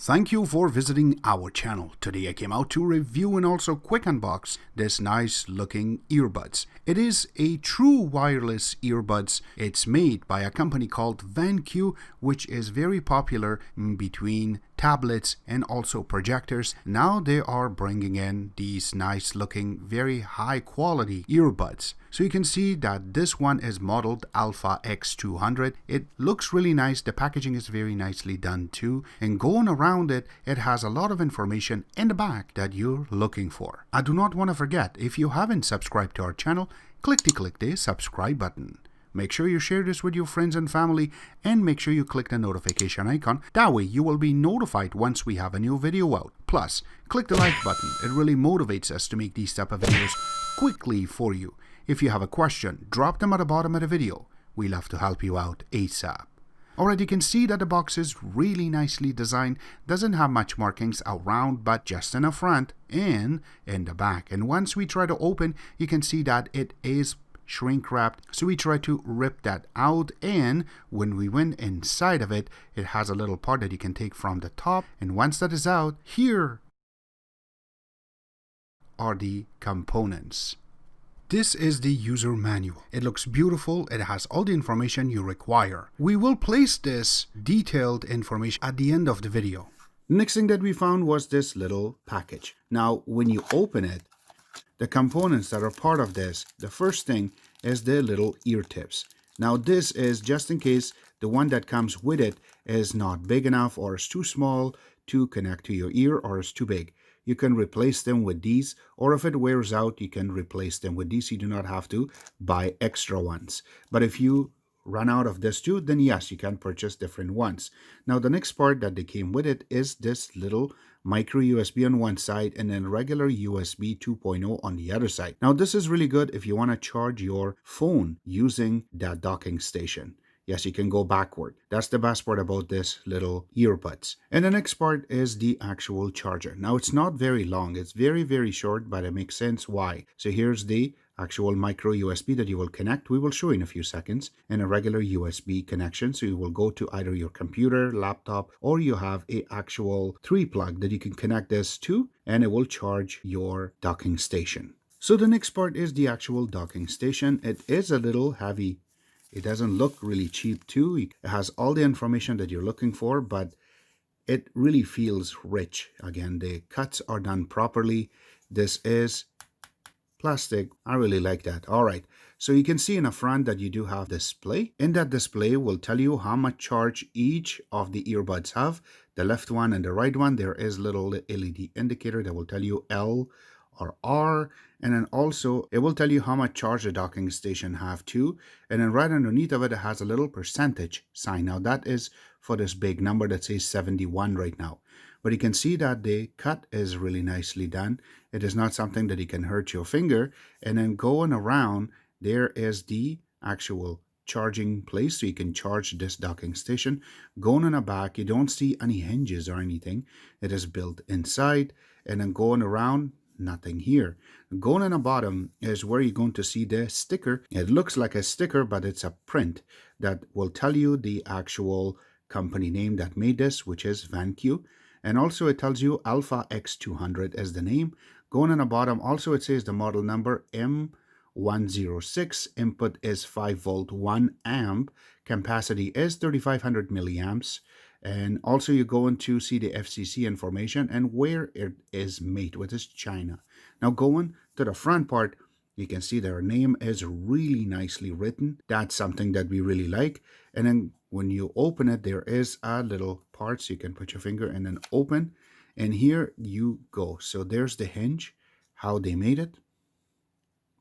Thank you for visiting our channel. Today I came out to review and also quick unbox this nice looking earbuds. It is a true wireless earbuds. It's made by a company called Vankyo, which is very popular between tablets and also projectors. Now they are bringing in these nice looking, very high quality earbuds. So you can see that this one is modeled Alpha X200. It looks really nice. The packaging is very nicely done too. And going around it, it has a lot of information in the back that you're looking for. I do not want to forget, if you haven't subscribed to our channel, click the subscribe button. Make sure you share this with your friends and family, and make sure you click the notification icon. That way you will be notified once we have a new video out. Plus, click the like button. It really motivates us to make these type of videos quickly for you. If you have a question, drop them at the bottom of the video. We love to help you out ASAP. Alright, you can see that the box is really nicely designed. Doesn't have much markings around, but just in the front and in the back. And once we try to open, you can see that it is shrink wrapped. So we try to rip that out, and when we went inside of it, it has a little part that you can take from the top. And once that is out, here are the components. This is the user manual. It looks beautiful. It has all the information you require. We will place this detailed information at the end of the video. Next thing that we found was this little package. Now, when you open it, the components that are part of this, the first thing is the little ear tips. Now, this is just in case the one that comes with it is not big enough or is too small to connect to your ear or is too big. You can replace them with these, or if it wears out, you can replace them with these. You do not have to buy extra ones. But if you run out of this too, then yes, you can purchase different ones. Now, the next part that they came with it is this little micro USB on one side and then regular USB 2.0 on the other side. Now, this is really good if you want to charge your phone using that docking station. Yes, you can go backward. That's the best part about this little earbuds. And the next part is the actual charger. Now, it's not very long. It's very, very short, but it makes sense why. So here's the actual micro USB that you will connect. We will show in a few seconds. And a regular USB connection. So you will go to either your computer, laptop, or you have a actual 3-plug that you can connect this to, and it will charge your docking station. So the next part is the actual docking station. It is a little heavy. It doesn't look really cheap too. It has all the information that you're looking for, but it really feels rich. Again, the cuts are done properly. This is plastic. I really like that. All right. So you can see in the front that you do have display. In that display will tell you how much charge each of the earbuds have. The left one and the right one, there is little LED indicator that will tell you L or R, and then also it will tell you how much charge the docking station have too, and then right underneath of it, it has a little percentage sign. Now that is for this big number that says 71 right now, but you can see that the cut is really nicely done. It is not something that you can hurt your finger. And then going around, there is the actual charging place, so you can charge this docking station. Going in the back, you don't see any hinges or anything. It is built inside. And then going around, nothing here. Going on the bottom is where you're going to see the sticker. It looks like a sticker, but it's a print that will tell you the actual company name that made this, which is Vankyo. And also it tells you Alpha X200 as the name. Going on the bottom, also it says the model number M106. Input is 5 volt 1 amp. Capacity is 3500 milliamps. And also you're going to see the FCC information and where it is made, which is China. Now going to the front part, you can see their name is really nicely written. That's something that we really like. And then when you open it, there is a little part, so you can put your finger and then open. And here you go. So there's the hinge, how they made it.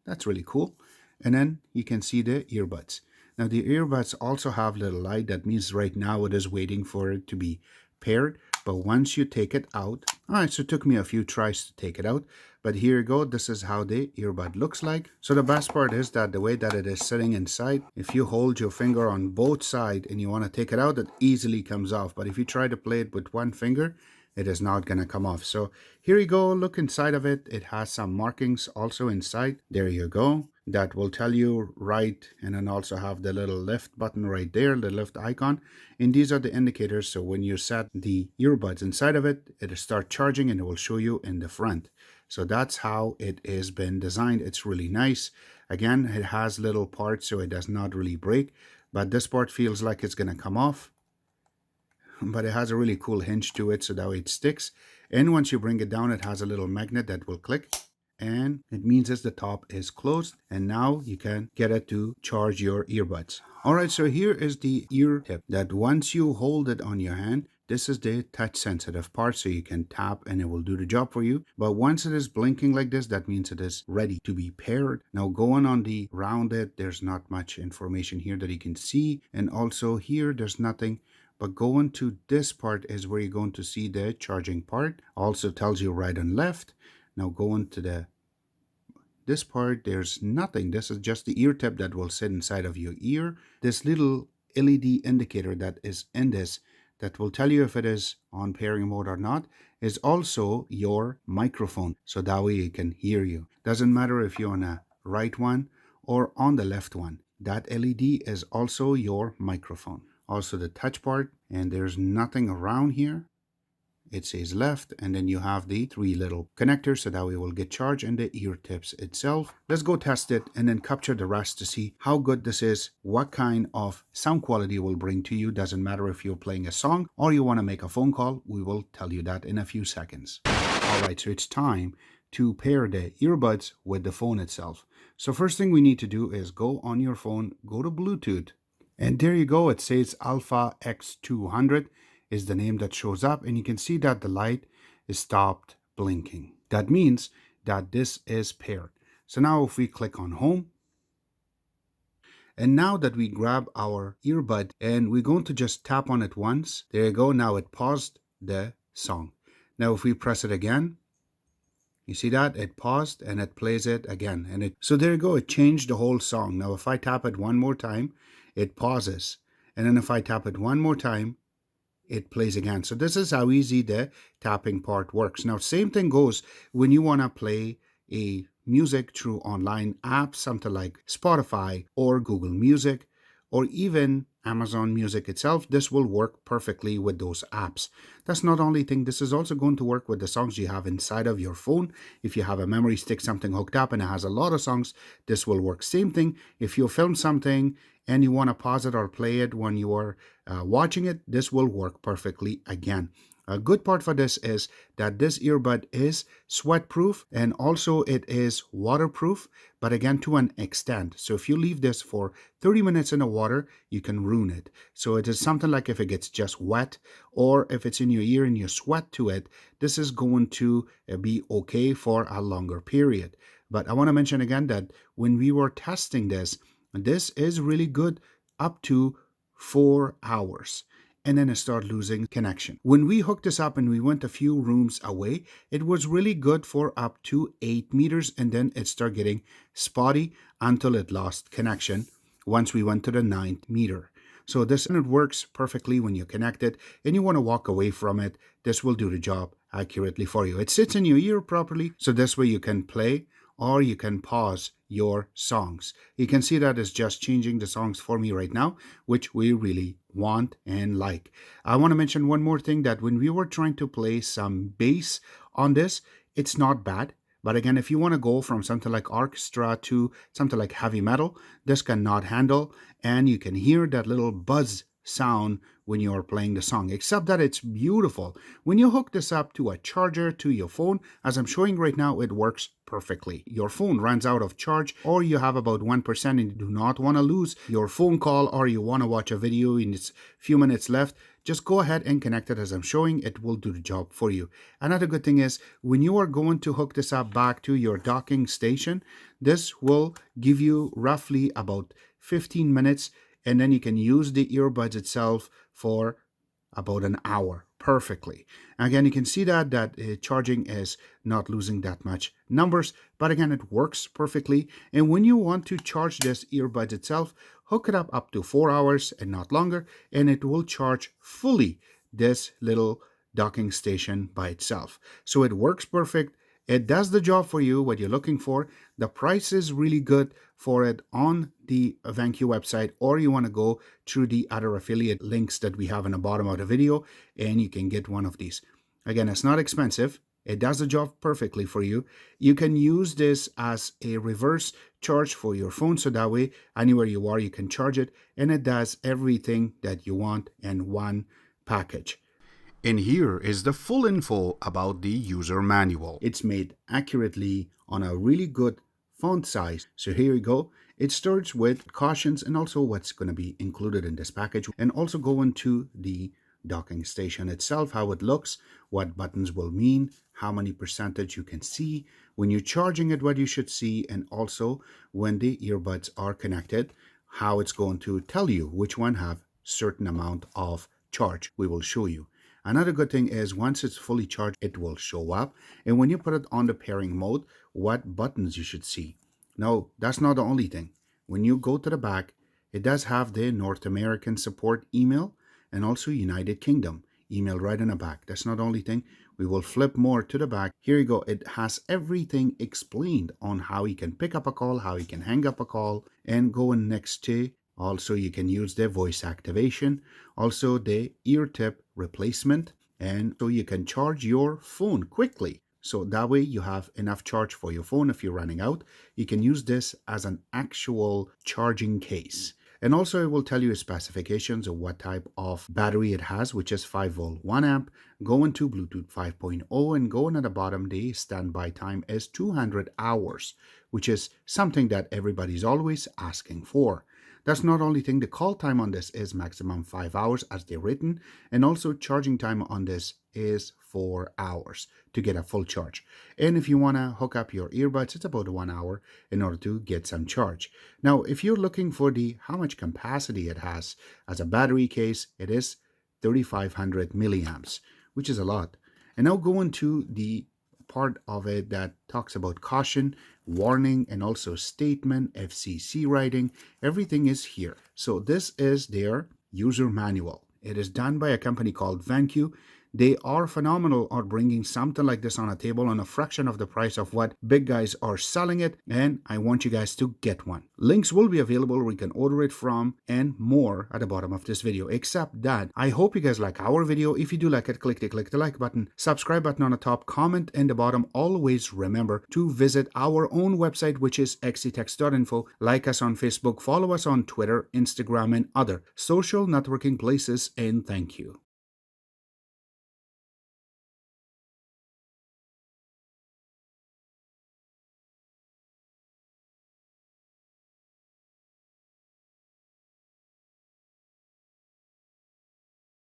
That's really cool. And then you can see the earbuds. Now the earbuds also have little light. That means right now it is waiting for it to be paired. But once you take it out, all right, so it took me a few tries to take it out. But here you go. This is how the earbud looks like. So the best part is that the way that it is sitting inside, if you hold your finger on both sides and you want to take it out, it easily comes off. But if you try to play it with one finger, it is not going to come off. So here you go. Look inside of it. It has some markings also inside. There you go. that will tell you right, and then also have the little lift button right there, the lift icon. And these are the indicators, so when you set the earbuds inside of it, it'll start charging and it will show you in the front. So that's how it has been designed. It's really nice. Again, it has little parts so it does not really break, but this part feels like it's gonna come off, but it has a really cool hinge to it so that way it sticks. And once you bring it down, it has a little magnet that will click, and it means that the top is closed, and now you can get it to charge your earbuds. Alright, so here is the ear tip that once you hold it on your hand, this is the touch sensitive part, so you can tap and it will do the job for you. But once it is blinking like this, that means it is ready to be paired. Now going on the round it, there's not much information here that you can see, and also here there's nothing. But going to this part is where you're going to see the charging part. Also tells you right and left. Now going to this part, there's nothing. This is just the ear tip that will sit inside of your ear. This little LED indicator that is in this that will tell you if it is on pairing mode or not is also your microphone. So that way it can hear you. Doesn't matter if you're on a right one or on the left one. That LED is also your microphone. Also the touch part, and there's nothing around here. It says left, and then you have the 3 little connectors so that we will get charged, and the ear tips itself. Let's go test it and then capture the rest to see how good this is, what kind of sound quality it will bring to you. Doesn't matter if you're playing a song or you want to make a phone call, we will tell you that in a few seconds. Alright, so it's time to pair the earbuds with the phone itself. So first thing we need to do is go on your phone, go to Bluetooth, and there you go. It says Alpha X200 is the name that shows up, and you can see that the light is stopped blinking. That means that this is paired. So now if we click on home, and now that we grab our earbud and we're going to just tap on it once, there you go. Now it paused the song. Now if we press it again, you see that it paused and it plays it again, and so there you go. It changed the whole song. Now if I tap it one more time, it pauses, and then if I tap it one more time, it plays again. So this is how easy the tapping part works. Now same thing goes when you want to play a music through online apps, something like Spotify or Google Music or even Amazon Music itself. This will work perfectly with those apps. That's not only thing, this is also going to work with the songs you have inside of your phone. If you have a memory stick, something hooked up and it has a lot of songs, this will work. Same thing if you film something and you want to pause it or play it when you are watching it, this will work perfectly again. A good part for this is that this earbud is sweat proof, and also it is waterproof, but again to an extent. So if you leave this for 30 minutes in the water, you can ruin it. So it is something like if it gets just wet, or if it's in your ear and you sweat to it, this is going to be okay for a longer period. But I want to mention again that when we were testing this, this is really good up to 4 hours. And then it started losing connection. When we hooked this up and we went a few rooms away, it was really good for up to 8 meters, and then it started getting spotty until it lost connection once we went to the 9th meter. So this and it works perfectly when you connect it and you want to walk away from it. This will do the job accurately for you. It sits in your ear properly, so this way you can play or you can pause your songs. You can see that it's just changing the songs for me right now, which we really want and like. I want to mention one more thing, that when we were trying to play some bass on this, it's not bad. But again, if you want to go from something like orchestra to something like heavy metal, this cannot handle, and you can hear that little buzz sound when you are playing the song, except that it's beautiful. When you hook this up to a charger to your phone, as I'm showing right now, it works perfectly. Your phone runs out of charge, or you have about 1% and you do not want to lose your phone call, or you want to watch a video and it's a few minutes left, just go ahead and connect it as I'm showing. It will do the job for you. Another good thing is when you are going to hook this up back to your docking station, this will give you roughly about 15 minutes, and then you can use the earbuds itself for about an hour perfectly. Again, you can see that charging is not losing that much numbers, but again, it works perfectly. And when you want to charge this earbuds itself, hook it up to 4 hours and not longer, and it will charge fully this little docking station by itself. So it works perfect. It does the job for you, what you're looking for. The price is really good for it on the Vankyo website, or you want to go through the other affiliate links that we have in the bottom of the video, and you can get one of these. Again, it's not expensive. It does the job perfectly for you. You can use this as a reverse charge for your phone, so that way anywhere you are you can charge it, and it does everything that you want in one package. And here is the full info about the user manual. It's made accurately on a really good font size. So here you go. It starts with cautions and also what's going to be included in this package, and also go into the docking station itself, how it looks, what buttons will mean, how many percentage you can see, when you're charging it, what you should see, and also when the earbuds are connected, how it's going to tell you which one have certain amount of charge. We will show you. Another good thing is once it's fully charged, it will show up, and when you put it on the pairing mode, what buttons you should see. Now, that's not the only thing. When you go to the back, it does have the North American support email and also United Kingdom email right in the back. That's not the only thing. We will flip more to the back. Here you go. It has everything explained on how you can pick up a call, how you can hang up a call, and going next to. Also, you can use the voice activation, also the ear tip replacement, and so you can charge your phone quickly. So that way you have enough charge for your phone. If you're running out, you can use this as an actual charging case. And also it will tell you specifications of what type of battery it has, which is 5 volt 1 amp, going to Bluetooth 5.0, and going at the bottom, the standby time is 200 hours, which is something that everybody's always asking for. That's not only thing, the call time on this is maximum 5 hours as they're written, and also charging time on this is 4 hours to get a full charge. And if you want to hook up your earbuds, it's about 1 hour in order to get some charge. Now, if you're looking for the how much capacity it has as a battery case, it is 3500 milliamps, which is a lot. And now going to the part of it that talks about caution, warning, and also statement, FCC writing. Everything is here. So this is their user manual. It is done by a company called Vankyo. They are phenomenal at bringing something like this on a table on a fraction of the price of what big guys are selling it, and I want you guys to get one. Links will be available where you can order it from and more at the bottom of this video. Except that, I hope you guys like our video. If you do like it, click the like button, subscribe button on the top, comment in the bottom. Always remember to visit our own website, which is xctex.info. Like us on Facebook, follow us on Twitter, Instagram, and other social networking places, and thank you.